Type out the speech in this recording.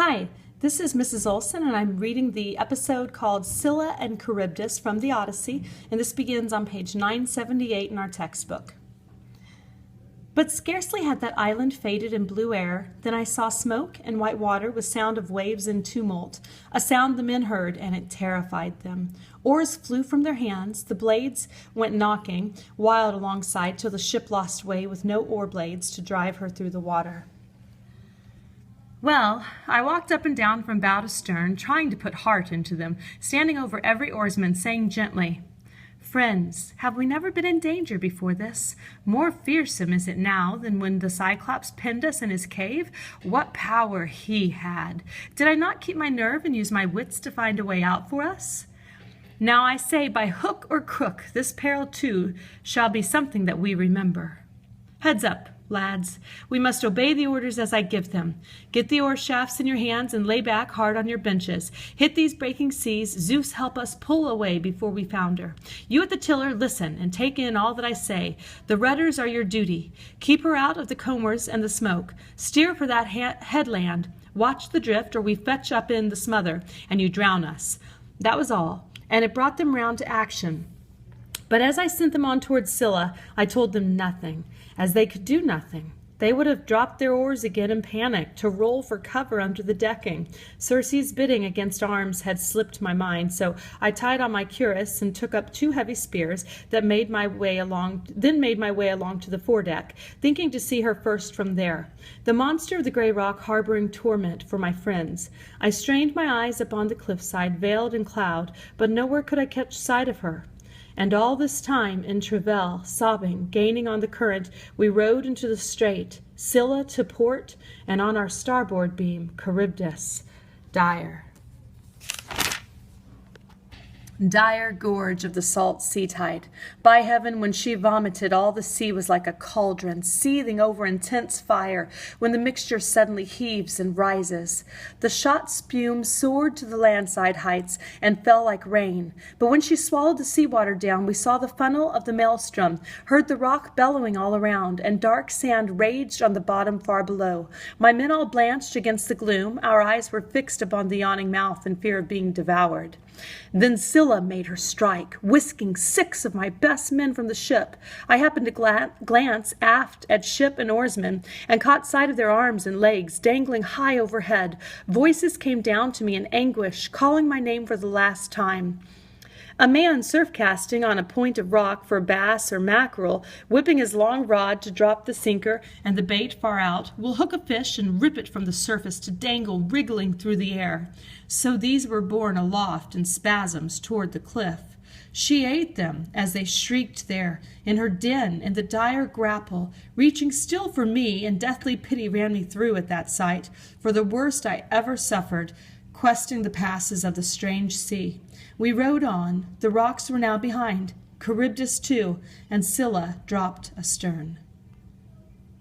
Hi, this is Mrs. Olson, and I'm reading the episode called Scylla and Charybdis from the Odyssey, and this begins on page 978 in our textbook. But scarcely had that island faded in blue air, than I saw smoke and white water with sound of waves in tumult, a sound the men heard, and it terrified them. Oars flew from their hands, the blades went knocking, wild alongside, till the ship lost way with no oar blades to drive her through the water. Well, I walked up and down from bow to stern, trying to put heart into them, standing over every oarsman, saying gently, "Friends, have we never been in danger before this? More fearsome is it now than when the Cyclops penned us in his cave? What power he had! Did I not keep my nerve and use my wits to find a way out for us? Now I say, by hook or crook, this peril too shall be something that we remember. Heads up, lads. We must obey the orders as I give them. Get the oar shafts in your hands and lay back hard on your benches. Hit these breaking seas. Zeus help us pull away before we founder. You at the tiller, listen and take in all that I say. The rudders are your duty. Keep her out of the combers and the smoke. Steer for that headland. Watch the drift, or we fetch up in the smother, and you drown us." That was all, and it brought them round to action. But as I sent them on towards Scylla, I told them nothing, as they could do nothing. They would have dropped their oars again in panic, to roll for cover under the decking. Circe's bidding against arms had slipped my mind, so I tied on my cuirass and took up 2 heavy spears that made my way along to the foredeck, thinking to see her first from there. The monster of the grey rock harboring torment for my friends. I strained my eyes upon the cliffside, veiled in cloud, but nowhere could I catch sight of her. And all this time, in travail, sobbing, gaining on the current, we rowed into the strait, Scylla to port, and on our starboard beam, Charybdis, dire gorge of the salt sea tide. By heaven, when she vomited, all the sea was like a cauldron, seething over intense fire, when the mixture suddenly heaves and rises. The shot spume soared to the landside heights and fell like rain. But when she swallowed the seawater down, we saw the funnel of the maelstrom, heard the rock bellowing all around, and dark sand raged on the bottom far below. My men all blanched against the gloom, our eyes were fixed upon the yawning mouth in fear of being devoured. Then Scylla made her strike, whisking 6 of my best men from the ship. I happened to glance aft at ship and oarsmen, and caught sight of their arms and legs dangling high overhead. Voices came down to me in anguish, calling my name for the last time. A man surf-casting on a point of rock for bass or mackerel, whipping his long rod to drop the sinker and the bait far out, will hook a fish and rip it from the surface to dangle wriggling through the air. So these were borne aloft in spasms toward the cliff. She ate them as they shrieked there in her den in the dire grapple, reaching still for me, and deathly pity ran me through at that sight, for the worst I ever suffered, questing the passes of the strange sea. We rowed on. The rocks were now behind, Charybdis too, and Scylla dropped astern.